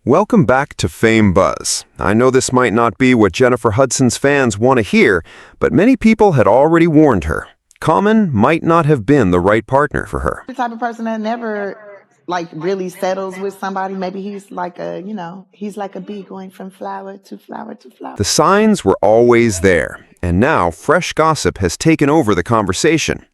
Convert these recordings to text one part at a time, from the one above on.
Welcome back to Fame Buzz. I know this might not be what Jennifer Hudson's fans want to hear, but many people had already warned her. Common might not have been the right partner for her. The type of person that never really settles with somebody. Maybe he's like he's like a bee going from flower to flower to flower. The signs were always there, and now fresh gossip has taken over the conversation.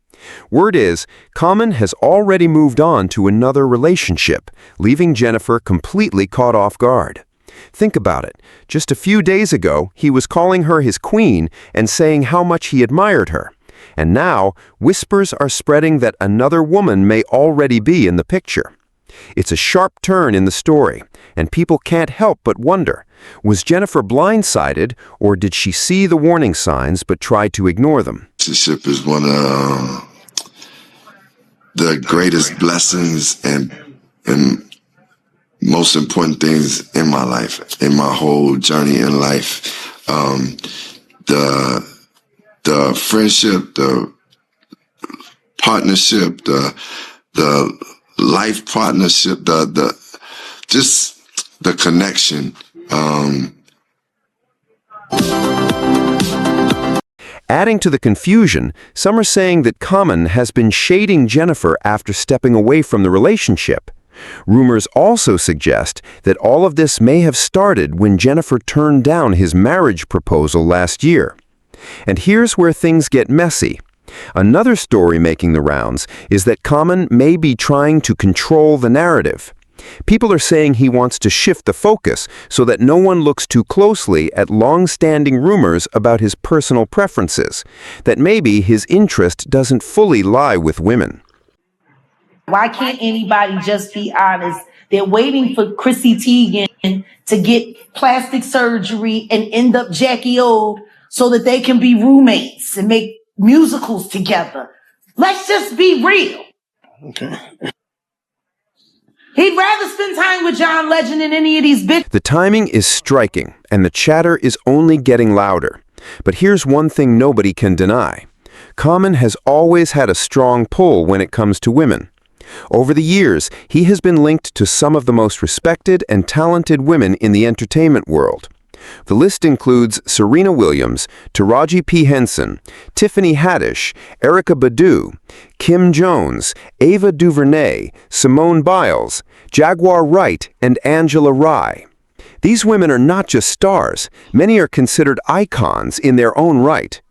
Word is, Common has already moved on to another relationship, leaving Jennifer completely caught off guard. Think about it. Just a few days ago, he was calling her his queen and saying how much he admired her. And now, whispers are spreading that another woman may already be in the picture. It's a sharp turn in the story, and people can't help but wonder, was Jennifer blindsided, or did she see the warning signs but try to ignore them? Relationship is one of the greatest blessings and most important things in my life, in my whole journey in life. The friendship, the partnership, the life partnership, just the connection. Adding to the confusion, some are saying that Common has been shading Jennifer after stepping away from the relationship. Rumors also suggest that all of this may have started when Jennifer turned down his marriage proposal last year. And here's where things get messy. Another story making the rounds is that Common may be trying to control the narrative. People are saying he wants to shift the focus so that no one looks too closely at long-standing rumors about his personal preferences, that maybe his interest doesn't fully lie with women. Why can't anybody just be honest? They're waiting for Chrissy Teigen to get plastic surgery and end up Jackie O so that they can be roommates and make musicals together. Let's just be real. Okay. He'd rather spend time with John Legend than any of these bitches. The timing is striking, and the chatter is only getting louder. But here's one thing nobody can deny. Common has always had a strong pull when it comes to women. Over the years, he has been linked to some of the most respected and talented women in the entertainment world. The list includes Serena Williams, Taraji P. Henson, Tiffany Haddish, Erykah Badu, Kim Jones, Ava DuVernay, Simone Biles, Jaguar Wright, and Angela Rye. These women are not just stars. Many are considered icons in their own right.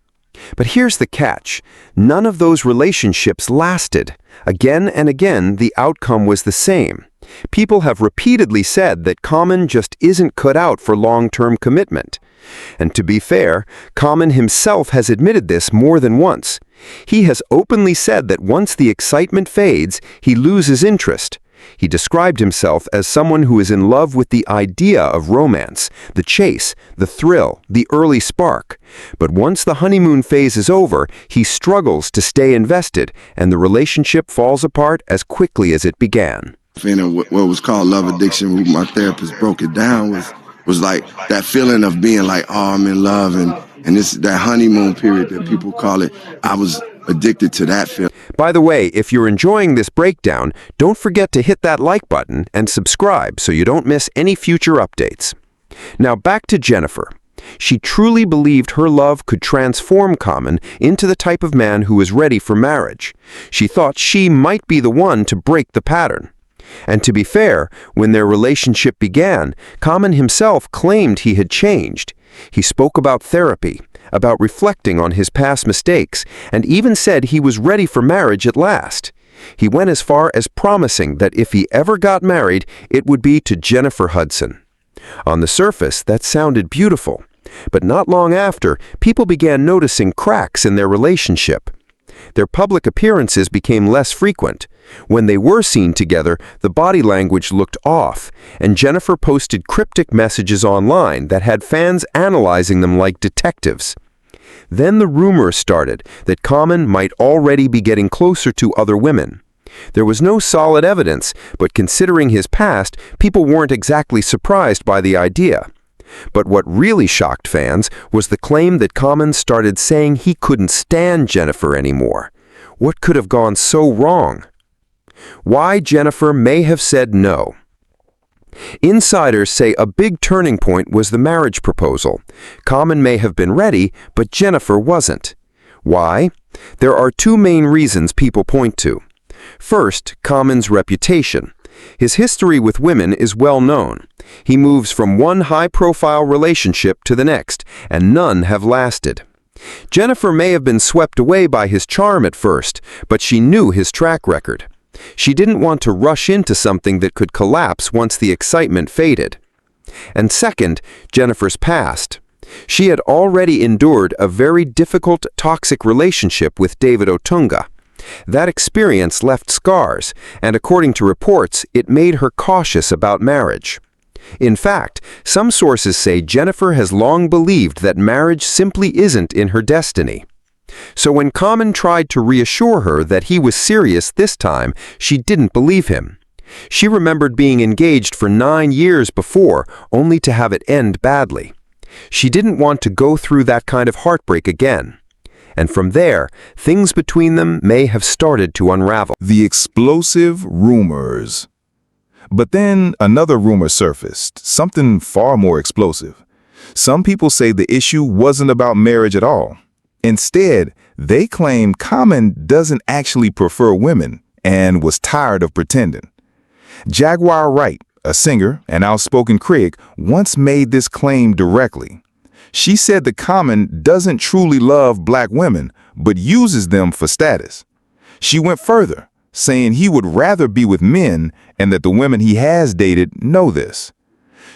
But here's the catch. None of those relationships lasted. Again and again, the outcome was the same. People have repeatedly said that Common just isn't cut out for long-term commitment. And to be fair, Common himself has admitted this more than once. He has openly said that once the excitement fades, he loses interest. He described himself as someone who is in love with the idea of romance, the chase, the thrill, the early spark. But once the honeymoon phase is over, he struggles to stay invested, and the relationship falls apart as quickly as it began. What was called love addiction, when my therapist broke it down, was like that feeling of being like, oh, I'm in love, and this that honeymoon period that people call it. I was addicted to that feeling. By the way, if you're enjoying this breakdown, don't forget to hit that like button and subscribe so you don't miss any future updates. Now back to Jennifer. She truly believed her love could transform Common into the type of man who is ready for marriage. She thought she might be the one to break the pattern. And to be fair, when their relationship began, Common himself claimed he had changed. He spoke about therapy, about reflecting on his past mistakes, and even said he was ready for marriage at last. He went as far as promising that if he ever got married, it would be to Jennifer Hudson. On the surface, that sounded beautiful. But not long after, people began noticing cracks in their relationship. Their public appearances became less frequent. When they were seen together, the body language looked off, and Jennifer posted cryptic messages online that had fans analyzing them like detectives. Then the rumor started that Common might already be getting closer to other women. There was no solid evidence, but considering his past, people weren't exactly surprised by the idea. But what really shocked fans was the claim that Common started saying he couldn't stand Jennifer anymore. What could have gone so wrong? Why Jennifer may have said no. Insiders say a big turning point was the marriage proposal. Common may have been ready, but Jennifer wasn't. Why? There are two main reasons people point to. First, Common's reputation. His history with women is well known. He moves from one high-profile relationship to the next, and none have lasted. Jennifer may have been swept away by his charm at first, but she knew his track record. She didn't want to rush into something that could collapse once the excitement faded. And second, Jennifer's past. She had already endured a very difficult, toxic relationship with David Otunga. That experience left scars, and according to reports, it made her cautious about marriage. In fact, some sources say Jennifer has long believed that marriage simply isn't in her destiny. So when Common tried to reassure her that he was serious this time, she didn't believe him. She remembered being engaged for 9 years before, only to have it end badly. She didn't want to go through that kind of heartbreak again. And from there, things between them may have started to unravel. The explosive rumors. But then another rumor surfaced, something far more explosive. Some people say the issue wasn't about marriage at all. Instead, they claim Common doesn't actually prefer women and was tired of pretending. Jaguar Wright, a singer and outspoken critic, once made this claim directly. She said that Common doesn't truly love black women, but uses them for status. She went further, saying he would rather be with men and that the women he has dated know this.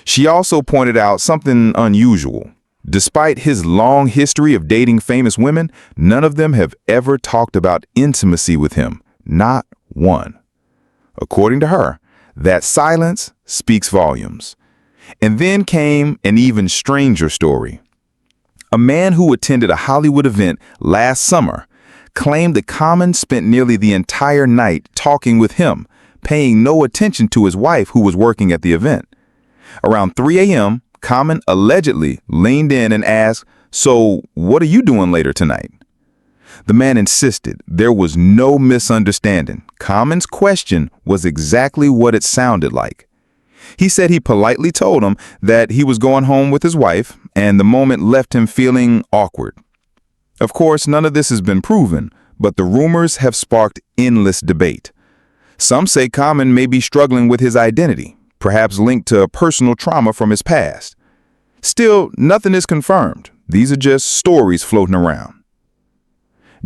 She also pointed out something unusual. Despite his long history of dating famous women, none of them have ever talked about intimacy with him, not one. According to her, that silence speaks volumes. And then came an even stranger story. A man who attended a Hollywood event last summer claimed that Common spent nearly the entire night talking with him, paying no attention to his wife who was working at the event. Around 3 a.m., Common allegedly leaned in and asked, "So, what are you doing later tonight?" The man insisted there was no misunderstanding. Common's question was exactly what it sounded like. He said he politely told him that he was going home with his wife, and the moment left him feeling awkward. Of course, none of this has been proven, but the rumors have sparked endless debate. Some say Common may be struggling with his identity, perhaps linked to personal trauma from his past. Still, nothing is confirmed. These are just stories floating around.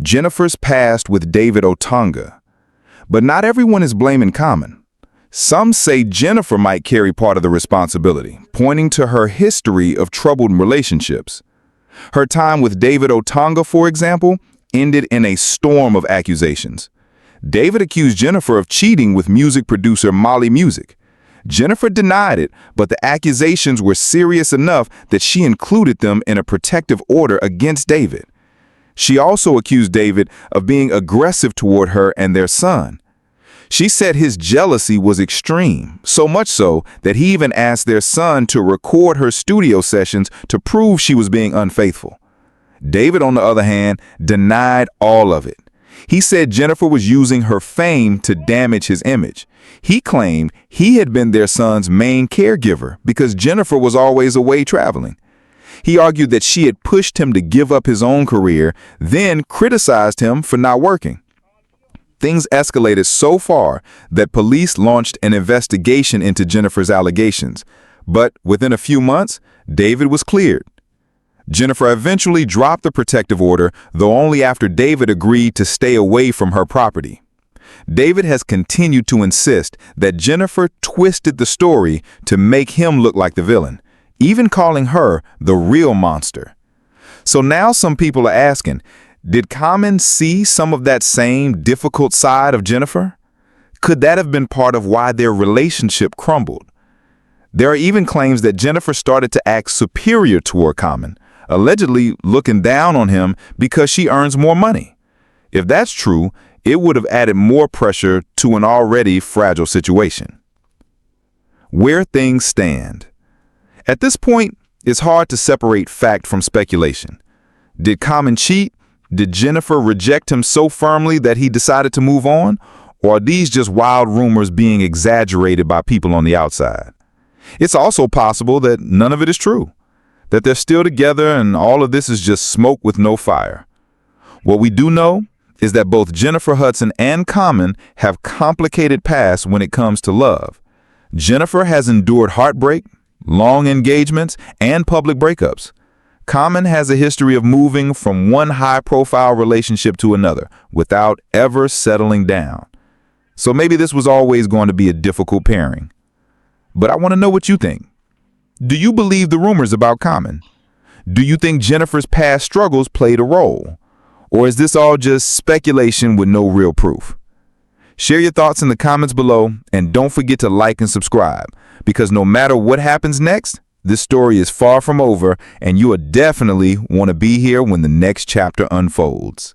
Jennifer's past with David Otunga. But not everyone is blaming Common. Some say Jennifer might carry part of the responsibility, pointing to her history of troubled relationships. Her time with David Otunga, for example, ended in a storm of accusations. David accused Jennifer of cheating with music producer Molly Music. Jennifer denied it, but the accusations were serious enough that she included them in a protective order against David. She also accused David of being aggressive toward her and their son. She said his jealousy was extreme, so much so that he even asked their son to record her studio sessions to prove she was being unfaithful. David, on the other hand, denied all of it. He said Jennifer was using her fame to damage his image. He claimed he had been their son's main caregiver because Jennifer was always away traveling. He argued that she had pushed him to give up his own career, then criticized him for not working. Things escalated so far that police launched an investigation into Jennifer's allegations. But within a few months, David was cleared. Jennifer eventually dropped the protective order, though only after David agreed to stay away from her property. David has continued to insist that Jennifer twisted the story to make him look like the villain, even calling her the real monster. So now some people are asking, did Common see some of that same difficult side of Jennifer? Could that have been part of why their relationship crumbled? There are even claims that Jennifer started to act superior toward Common, allegedly looking down on him because she earns more money. If that's true, it would have added more pressure to an already fragile situation. Where things stand. At this point, it's hard to separate fact from speculation. Did Common cheat? Did Jennifer reject him so firmly that he decided to move on? Or are these just wild rumors being exaggerated by people on the outside? It's also possible that none of it is true, that they're still together and all of this is just smoke with no fire. What we do know is that both Jennifer Hudson and Common have complicated pasts when it comes to love. Jennifer has endured heartbreak, long engagements, and public breakups. Common has a history of moving from one high-profile relationship to another without ever settling down. So maybe this was always going to be a difficult pairing. But I want to know what you think. Do you believe the rumors about Common? Do you think Jennifer's past struggles played a role? Or is this all just speculation with no real proof? Share your thoughts in the comments below, and don't forget to like and subscribe, because no matter what happens next, this story is far from over, and you will definitely want to be here when the next chapter unfolds.